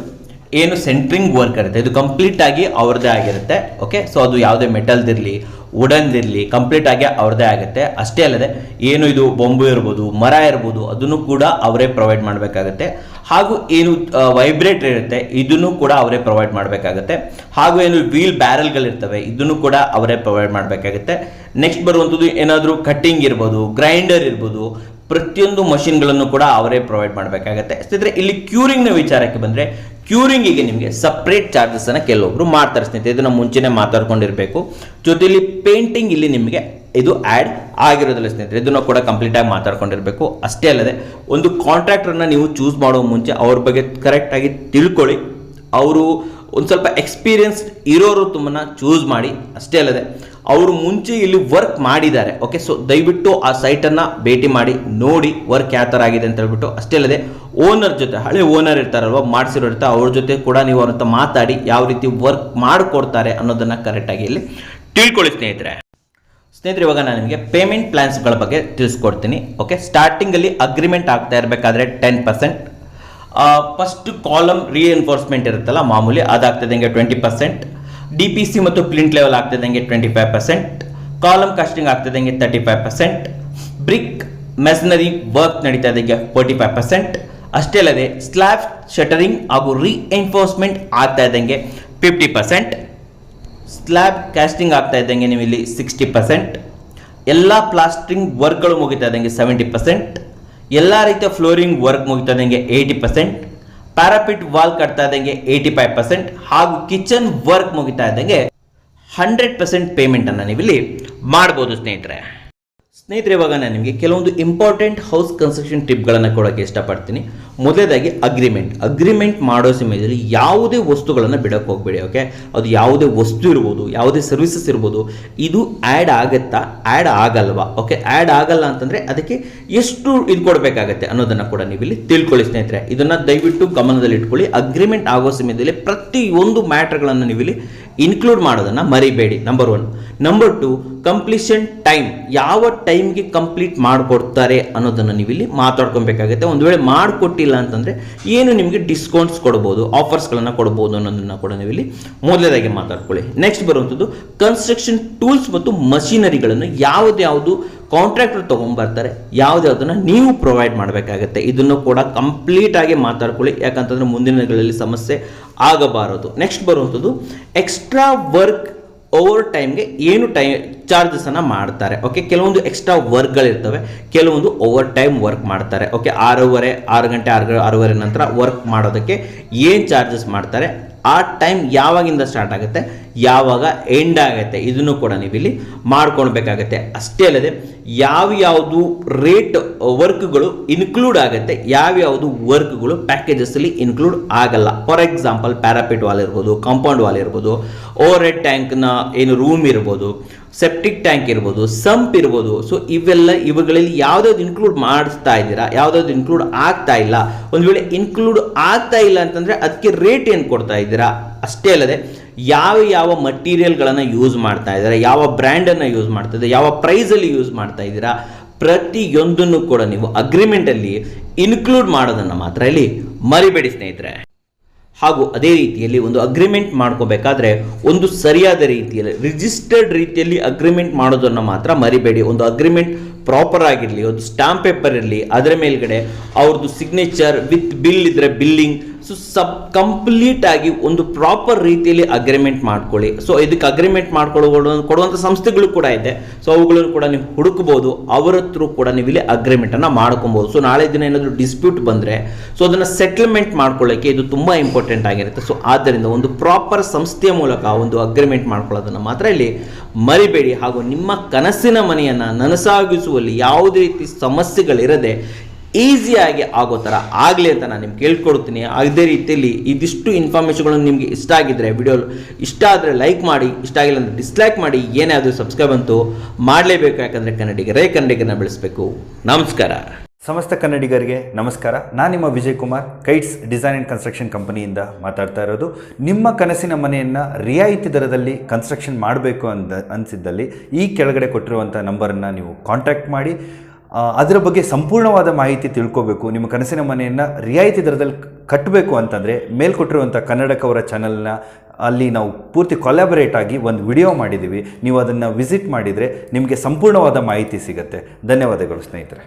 ಏನು ಸೆಂಟ್ರಿಂಗ್ ವರ್ಕ್ ಇರುತ್ತೆ, ಇದು ಕಂಪ್ಲೀಟ್ ಆಗಿ ಅವ್ರದ್ದೇ ಆಗಿರುತ್ತೆ. ಸೊ ಅದು ಯಾವುದೇ ಮೆಟಲ್ದಿರಲಿ, ವುಡನ್ದಿರಲಿ, ಕಂಪ್ಲೀಟ್ ಆಗಿ ಅವ್ರದ್ದೇ ಆಗುತ್ತೆ. ಅಷ್ಟೇ ಅಲ್ಲದೆ ಏನು ಇದು ಬೊಂಬು ಇರ್ಬೋದು, ಮರ ಇರ್ಬೋದು, ಅದನ್ನು ಕೂಡ ಅವರೇ ಪ್ರೊವೈಡ್ ಮಾಡಬೇಕಾಗತ್ತೆ. ಹಾಗೂ ಏನು ವೈಬ್ರೇಟರ್ ಇರುತ್ತೆ, ಇದನ್ನು ಕೂಡ ಅವರೇ ಪ್ರೊವೈಡ್ ಮಾಡಬೇಕಾಗುತ್ತೆ. ಹಾಗೂ ಏನು ವೀಲ್ ಬ್ಯಾರಲ್ಗಳಿರ್ತವೆ, ಇದನ್ನು ಕೂಡ ಅವರೇ ಪ್ರೊವೈಡ್ ಮಾಡಬೇಕಾಗುತ್ತೆ. ನೆಕ್ಸ್ಟ್ ಬರುವಂಥದ್ದು ಏನಾದರೂ ಕಟ್ಟಿಂಗ್ ಇರ್ಬೋದು, ಗ್ರೈಂಡರ್ ಇರ್ಬೋದು, ಪ್ರತಿಯೊಂದು ಮಷಿನ್ಗಳನ್ನು ಕೂಡ ಅವರೇ ಪ್ರೊವೈಡ್ ಮಾಡಬೇಕಾಗತ್ತೆ. ಸ್ನೇಹಿತರೆ, ಇಲ್ಲಿ ಕ್ಯೂರಿಂಗ್ನ ವಿಚಾರಕ್ಕೆ ಬಂದರೆ, ಕ್ಯೂರಿಂಗಿಗೆ ನಿಮಗೆ ಸಪ್ರೇಟ್ ಚಾರ್ಜಸ್ ಅನ್ನು ಕೆಲವೊಬ್ರು ಮಾಡ್ತಾರೆ ಸ್ನೇಹಿತರೆ, ಇದನ್ನು ಮುಂಚೆನೇ ಮಾತಾಡ್ಕೊಂಡಿರಬೇಕು. ಜೊತೆಯಲ್ಲಿ ಪೇಂಟಿಂಗ್ ಇಲ್ಲಿ ನಿಮಗೆ ಇದು ಆ್ಯಡ್ ಆಗಿರೋದಿಲ್ಲ ಸ್ನೇಹಿತರೆ, ಇದನ್ನು ಕೂಡ ಕಂಪ್ಲೀಟಾಗಿ ಮಾತಾಡ್ಕೊಂಡಿರಬೇಕು. ಅಷ್ಟೇ ಅಲ್ಲದೆ ಒಂದು ಕಾಂಟ್ರಾಕ್ಟರ್ನ ನೀವು ಚೂಸ್ ಮಾಡೋ ಮುಂಚೆ ಅವ್ರ ಬಗ್ಗೆ ಕರೆಕ್ಟಾಗಿ ತಿಳ್ಕೊಳ್ಳಿ. ಅವರು ಒಂದು ಸ್ವಲ್ಪ ಎಕ್ಸ್ಪೀರಿಯನ್ಸ್ಡ್ ಇರೋರು ತುಂಬನ ಚೂಸ್ ಮಾಡಿ. ಅಷ್ಟೇ ಅಲ್ಲದೆ ಅವರು ಮುಂಚೆ ಇಲ್ಲಿ ವರ್ಕ್ ಮಾಡಿದ್ದಾರೆ. ಸೊ ದಯವಿಟ್ಟು ಆ ಸೈಟನ್ನು ಭೇಟಿ ಮಾಡಿ ನೋಡಿ ವರ್ಕ್ ಯಾವ ಥರ ಆಗಿದೆ ಅಂತ ಹೇಳ್ಬಿಟ್ಟು. ಅಷ್ಟೇ ಅಲ್ಲದೆ ಓನರ್ ಜೊತೆ, ಹಳೆ ಓನರ್ ಇರ್ತಾರಲ್ವ, ಮಾಡಿಸಿರೋ ಇರ್ತಾರೆ, ಅವ್ರ ಜೊತೆ ಕೂಡ ನೀವು ಅವ್ರ ಹತ್ರ ಮಾತಾಡಿ ಯಾವ ರೀತಿ ವರ್ಕ್ ಮಾಡಿಕೊಡ್ತಾರೆ ಅನ್ನೋದನ್ನು ಕರೆಕ್ಟಾಗಿ ಇಲ್ಲಿ ತಿಳ್ಕೊಳ್ಳಿ ಸ್ನೇಹಿತರೆ. ಇವಾಗ ನಾನು ನಿಮಗೆ ಪೇಮೆಂಟ್ ಪ್ಲಾನ್ಸ್ಗಳ ಬಗ್ಗೆ ತಿಳಿಸ್ಕೊಡ್ತೀನಿ. ಸ್ಟಾರ್ಟಿಂಗಲ್ಲಿ ಅಗ್ರಿಮೆಂಟ್ ಆಗ್ತಾ ಇರಬೇಕಾದ್ರೆ 10%, ಫಸ್ಟ್ ಕಾಲಮ್ ರೀಎನ್ಫೋರ್ಸ್ಮೆಂಟ್ ಇರುತ್ತಲ್ಲ ಮಾಮೂಲಿ, ಅದಾಗ್ತದಂಗೆ 20%, DPC ಮತ್ತು ಪ್ಲಿಂಟ್ ಲೆವೆಲ್ ಆಗ್ತದಂಗೆ 25%, ಕಾಲಮ್ ಕಾಸ್ಟಿಂಗ್ ಆಗ್ತದಂಗೆ 35%, ಬ್ರಿಕ್ ಮೆಸ್ನರಿ ವರ್ಕ್ ನಡೀತಾ ಇದ್ದಂಗೆ 45%. ಅಷ್ಟೇ ಅಲ್ಲದೆ ಸ್ಲ್ಯಾಬ್ ಶಟರಿಂಗ್ ಹಾಗೂ ರೀಎನ್ಫೋರ್ಸ್ಮೆಂಟ್ ಆಗ್ತಾ ಇದ್ದಂಗೆ 50%, ಸ್ಲ್ಯಾಬ್ ಕ್ಯಾಸ್ಟಿಂಗ್ ಆಗ್ತಾ ಇದ್ದಂಗೆ ನೀವು ಇಲ್ಲಿ 60%, ಎಲ್ಲ ಪ್ಲಾಸ್ಟರಿಂಗ್ ವರ್ಕ್ಗಳು ಮುಗಿತಾ ಇದ್ದಂಗೆ 70%, ಎಲ್ಲ ರೀತಿಯ ಫ್ಲೋರಿಂಗ್ ವರ್ಕ್ ಮುಗಿತಾ ಇದ್ದಂಗೆ 80%, ಪ್ಯಾರಾಪಿಟ್ ವಾಲ್ ಕಟ್ತಾ ಇದ್ದಂಗೆ 85%, ಹಾಗೂ ಕಿಚನ್ ವರ್ಕ್ ಮುಗಿತಾ ಇದ್ದಂಗೆ 100% ಪೇಮೆಂಟನ್ನು ನೀವಿಲ್ಲಿ ಮಾಡ್ಬೋದು ಸ್ನೇಹಿತರೆ. ಇವಾಗ ನಾನು ನಿಮಗೆ ಕೆಲವೊಂದು ಇಂಪಾರ್ಟೆಂಟ್ ಹೌಸ್ ಕನ್ಸ್ಟ್ರಕ್ಷನ್ ಟಿಪ್ಗಳನ್ನು ಕೊಡೋಕ್ಕೆ ಇಷ್ಟಪಡ್ತೀನಿ. ಮೊದಲನೇದಾಗಿ ಅಗ್ರಿಮೆಂಟ್ ಮಾಡೋ ಸಮಯದಲ್ಲಿ ಯಾವುದೇ ವಸ್ತುಗಳನ್ನು ಬಿಡೋಕ್ಕೆ ಹೋಗಬೇಡಿ. ಅದು ಯಾವುದೇ ವಸ್ತು ಇರ್ಬೋದು, ಯಾವುದೇ ಸರ್ವಿಸಸ್ ಇರ್ಬೋದು, ಇದು ಆ್ಯಡ್ ಆಗುತ್ತಾ, ಆ್ಯಡ್ ಆಗಲ್ವಾ? ಆ್ಯಡ್ ಆಗಲ್ಲ ಅಂತಂದರೆ ಅದಕ್ಕೆ ಎಷ್ಟು ಇದು ಕೊಡಬೇಕಾಗತ್ತೆ ಅನ್ನೋದನ್ನು ಕೂಡ ನೀವು ಇಲ್ಲಿ ತಿಳ್ಕೊಳ್ಳಿ ಸ್ನೇಹಿತರೆ. ಇದನ್ನು ದಯವಿಟ್ಟು ಗಮನದಲ್ಲಿ ಇಟ್ಕೊಳ್ಳಿ. ಅಗ್ರಿಮೆಂಟ್ ಆಗೋ ಸಮಯದಲ್ಲಿ ಪ್ರತಿಯೊಂದು ಮ್ಯಾಟ್ರ್ಗಳನ್ನು ನೀವು ಇಲ್ಲಿ ಇನ್ಕ್ಲೂಡ್ ಮಾಡೋದನ್ನು ಮರಿಬೇಡಿ. ನಂಬರ್ 1. ನಂಬರ್ 2, ಕಂಪ್ಲೀಷನ್ ಟೈಮ್, ಯಾವ ಟೈಮ್ಗೆ ಕಂಪ್ಲೀಟ್ ಮಾಡಿಕೊಡ್ತಾರೆ ಅನ್ನೋದನ್ನು ನೀವು ಇಲ್ಲಿ ಮಾತಾಡ್ಕೊಬೇಕಾಗುತ್ತೆ. ಒಂದು ವೇಳೆ ಮಾಡಿಕೊಟ್ಟಿಲ್ಲ ಅಂತಂದರೆ ಏನು ನಿಮಗೆ ಡಿಸ್ಕೌಂಟ್ಸ್ ಕೊಡ್ಬೋದು, ಆಫರ್ಸ್ಗಳನ್ನು ಕೊಡ್ಬೋದು ಅನ್ನೋದನ್ನು ಕೂಡ ನೀವು ಇಲ್ಲಿ ಮೊದಲನೇದಾಗಿ ಮಾತಾಡ್ಕೊಳ್ಳಿ. ನೆಕ್ಸ್ಟ್ ಬರುವಂಥದ್ದು ಕನ್ಸ್ಟ್ರಕ್ಷನ್ ಟೂಲ್ಸ್ ಮತ್ತು ಮಷಿನರಿಗಳನ್ನು ಯಾವ್ದು ಕಾಂಟ್ರಾಕ್ಟರ್ ತೊಗೊಂಡ್ಬರ್ತಾರೆ, ಯಾವುದನ್ನು ನೀವು ಪ್ರೊವೈಡ್ ಮಾಡಬೇಕಾಗತ್ತೆ. ಇದನ್ನು ಕೂಡ ಕಂಪ್ಲೀಟ್ ಆಗಿ ಮಾತಾಡ್ಕೊಳ್ಳಿ, ಯಾಕಂತಂದರೆ ಮುಂದಿನ ದಿನಗಳಲ್ಲಿ ಸಮಸ್ಯೆ ಆಗಬಾರದು. ನೆಕ್ಸ್ಟ್ ಬರುವಂಥದ್ದು ಎಕ್ಸ್ಟ್ರಾ ವರ್ಕ್ ಓವರ್ ಟೈಮ್ಗೆ ಏನು ಚಾರ್ಜಸ್ ಅನ್ನು ಮಾಡ್ತಾರೆ. ಕೆಲವೊಂದು ಎಕ್ಸ್ಟ್ರಾ ವರ್ಕ್ಗಳಿರ್ತವೆ, ಕೆಲವೊಂದು ಓವರ್ ಟೈಮ್ ವರ್ಕ್ ಮಾಡ್ತಾರೆ. 6 ಗಂಟೆ 6:30 ನಂತರ ವರ್ಕ್ ಮಾಡೋದಕ್ಕೆ ಏನು ಚಾರ್ಜಸ್ ಮಾಡ್ತಾರೆ, ಆ ಟೈಮ್ ಯಾವಾಗಿಂದ ಸ್ಟಾರ್ಟ್ ಆಗುತ್ತೆ, ಯಾವಾಗ ಎಂಡ್ ಆಗುತ್ತೆ ಇದನ್ನು ಕೂಡ ನೀವು ಇಲ್ಲಿ ಮಾಡ್ಕೊಳ್ಬೇಕಾಗತ್ತೆ. ಅಷ್ಟೇ ಅಲ್ಲದೆ ಯಾವ್ಯಾವುದು ರೇಟ್ ವರ್ಕ್ಗಳು ಇನ್ಕ್ಲೂಡ್ ಆಗುತ್ತೆ, ಯಾವ್ಯಾವುದು ವರ್ಕ್ಗಳು ಪ್ಯಾಕೇಜಸ್ ಅಲ್ಲಿ ಇನ್ಕ್ಲೂಡ್ ಆಗಲ್ಲ. ಫಾರ್ ಎಕ್ಸಾಂಪಲ್ ಪ್ಯಾರಾಪಿಟ್ ವಾಲ್ ಇರ್ಬೋದು, ಕಾಂಪೌಂಡ್ ವಾಲ್ ಇರ್ಬೋದು, ಓವರ್ ಹೆಡ್ ಟ್ಯಾಂಕ್ನ ಏನು ರೂಮ್ ಇರ್ಬೋದು, ಸೆಪ್ಟಿಕ್ ಟ್ಯಾಂಕ್ ಇರ್ಬೋದು, ಸಂಪ್ ಇರ್ಬೋದು. ಸೊ ಇವುಗಳಲ್ಲಿ ಯಾವ್ದಾವ್ದು ಇನ್ಕ್ಲೂಡ್ ಮಾಡಿಸ್ತಾ ಇದ್ದೀರಾ, ಯಾವ್ದಾವ್ದು ಇನ್ಕ್ಲೂಡ್ ಆಗ್ತಾ ಇಲ್ಲ, ಒಂದು ವೇಳೆ ಇನ್ಕ್ಲೂಡ್ ಆಗ್ತಾ ಇಲ್ಲ ಅಂತಂದ್ರೆ ಅದಕ್ಕೆ ರೇಟ್ ಏನು ಕೊಡ್ತಾ ಇದ್ದೀರಾ. ಅಷ್ಟೇ ಅಲ್ಲದೆ ಯಾವ ಮಟೀರಿಯಲ್ಗಳನ್ನು ಯೂಸ್ ಮಾಡ್ತಾ ಇದ್ದಾರೆ, ಯಾವ ಬ್ರ್ಯಾಂಡನ್ನು ಯೂಸ್ ಮಾಡ್ತಾ ಇದ್ದಾರೆ, ಯಾವ ಪ್ರೈಸಲ್ಲಿ ಯೂಸ್ ಮಾಡ್ತಾ ಇದ್ದೀರಾ, ಪ್ರತಿಯೊಂದನ್ನು ಕೂಡ ನೀವು ಅಗ್ರಿಮೆಂಟಲ್ಲಿ ಇನ್ಕ್ಲೂಡ್ ಮಾಡೋದನ್ನು ಮಾತ್ರ ಇಲ್ಲಿ ಮರಿಬೇಡಿ ಸ್ನೇಹಿತರೆ. ಹಾಗೂ ಅದೇ ರೀತಿಯಲ್ಲಿ ಒಂದು ಅಗ್ರಿಮೆಂಟ್ ಮಾಡ್ಕೋಬೇಕಾದ್ರೆ ಒಂದು ಸರಿಯಾದ ರೀತಿಯಲ್ಲಿ ರಿಜಿಸ್ಟರ್ಡ್ ರೀತಿಯಲ್ಲಿ ಅಗ್ರಿಮೆಂಟ್ ಮಾಡೋದನ್ನು ಮಾತ್ರ ಮರಿಬೇಡಿ. ಒಂದು ಅಗ್ರಿಮೆಂಟ್ ಪ್ರಾಪರ್ ಆಗಿರಲಿ, ಒಂದು ಸ್ಟಾಂಪ್ ಪೇಪರ್ ಇರಲಿ, ಅದರ ಮೇಲ್ಗಡೆ ಅವ್ರದ್ದು ಸಿಗ್ನೇಚರ್ ವಿತ್ ಬಿಲ್ ಇದ್ರೆ ಬಿಲ್ಲಿಂಗ್, ಸೊ ಕಂಪ್ಲೀಟ್ ಆಗಿ ಒಂದು ಪ್ರಾಪರ್ ರೀತಿಯಲ್ಲಿ ಅಗ್ರಿಮೆಂಟ್ ಮಾಡ್ಕೊಳ್ಳಿ. ಸೊ ಇದಕ್ಕೆ ಅಗ್ರಿಮೆಂಟ್ ಕೊಡುವಂಥ ಸಂಸ್ಥೆಗಳು ಕೂಡ ಇದೆ. ಸೊ ಅವುಗಳನ್ನು ಕೂಡ ನೀವು ಹುಡುಕಬಹುದು, ಅವರ ಹತ್ರ ಕೂಡ ನೀವು ಇಲ್ಲಿ ಅಗ್ರಿಮೆಂಟ್ ಅನ್ನ ಮಾಡ್ಕೊಬಹುದು. ಸೊ ನಾಳೆ ದಿನ ಏನಾದರೂ ಡಿಸ್ಪ್ಯೂಟ್ ಬಂದ್ರೆ ಸೊ ಅದನ್ನ ಸೆಟಲ್ಮೆಂಟ್ ಮಾಡ್ಕೊಳ್ಳೋಕೆ ಇದು ತುಂಬಾ ಇಂಪಾರ್ಟೆಂಟ್ ಆಗಿರುತ್ತೆ. ಸೊ ಆದ್ದರಿಂದ ಒಂದು ಪ್ರಾಪರ್ ಸಂಸ್ಥೆಯ ಮೂಲಕ ಒಂದು ಅಗ್ರಿಮೆಂಟ್ ಮಾಡ್ಕೊಳ್ಳೋದನ್ನ ಮಾತ್ರ ಇಲ್ಲಿ ಮರಿಬೇಡಿ. ಹಾಗೂ ನಿಮ್ಮ ಕನಸಿನ ಮನೆಯನ್ನ ನನಸಾಗಿಸುವಲ್ಲಿ ಯಾವುದೇ ರೀತಿ ಸಮಸ್ಯೆಗಳಿರದೆ ಈಸಿಯಾಗಿ ಆಗೋ ಥರ ಆಗಲಿ ಅಂತ ನಾನು ನಿಮ್ಗೆ ಕೇಳ್ಕೊಡ್ತೀನಿ. ಅದೇ ರೀತಿಯಲ್ಲಿ ಇದಿಷ್ಟು ಇನ್ಫಾರ್ಮೇಷನ್ಗಳು ನಿಮಗೆ ಇಷ್ಟ ಆಗಿದ್ರೆ, ವಿಡಿಯೋ ಇಷ್ಟ ಆದರೆ ಲೈಕ್ ಮಾಡಿ, ಇಷ್ಟ ಆಗಿಲ್ಲ ಅಂದರೆ ಡಿಸ್ಲೈಕ್ ಮಾಡಿ, ಏನೇ ಆದರೂ ಸಬ್ಸ್ಕ್ರೈಬ್ ಅಂತೂ ಮಾಡಲೇಬೇಕು. ಯಾಕಂದರೆ ಕನ್ನಡಿಗರನ್ನ ಬೆಳೆಸಬೇಕು. ನಮಸ್ಕಾರ. ಸಮಸ್ತ ಕನ್ನಡಿಗರಿಗೆ ನಮಸ್ಕಾರ. ನಾನು ನಿಮ್ಮ Vijay Kumar, kites design and construction ಕಂಪನಿಯಿಂದ ಮಾತಾಡ್ತಾ ಇರೋದು. ನಿಮ್ಮ ಕನಸಿನ ಮನೆಯನ್ನು ರಿಯಾಯಿತಿ ದರದಲ್ಲಿ ಕನ್ಸ್ಟ್ರಕ್ಷನ್ ಮಾಡಬೇಕು ಅನಿಸಿದ್ದಲ್ಲಿ ಈ ಕೆಳಗಡೆ ಕೊಟ್ಟಿರುವಂಥ ನಂಬರನ್ನು ನೀವು ಕಾಂಟ್ಯಾಕ್ಟ್ ಮಾಡಿ ಅದರ ಬಗ್ಗೆ ಸಂಪೂರ್ಣವಾದ ಮಾಹಿತಿ ತಿಳ್ಕೋಬೇಕು. ನಿಮ್ಮ ಕನಸಿನ ಮನೆಯನ್ನು ರಿಯಾಯಿತಿ ದರದಲ್ಲಿ ಕಟ್ಟಬೇಕು ಅಂತಂದರೆ ಮೇಲ್ಕೊಟ್ಟಿರುವಂಥ ಕನ್ನಡಕವರ ಚಾನಲ್ನ ಅಲ್ಲಿ ನಾವು ಪೂರ್ತಿ ಕೊಲ್ಯಾಬರೇಟ್ ಆಗಿ ಒಂದು ವಿಡಿಯೋ ಮಾಡಿದ್ದೀವಿ. ನೀವು ಅದನ್ನು ವಿಸಿಟ್ ಮಾಡಿದರೆ ನಿಮಗೆ ಸಂಪೂರ್ಣವಾದ ಮಾಹಿತಿ ಸಿಗುತ್ತೆ. ಧನ್ಯವಾದಗಳು ಸ್ನೇಹಿತರೆ.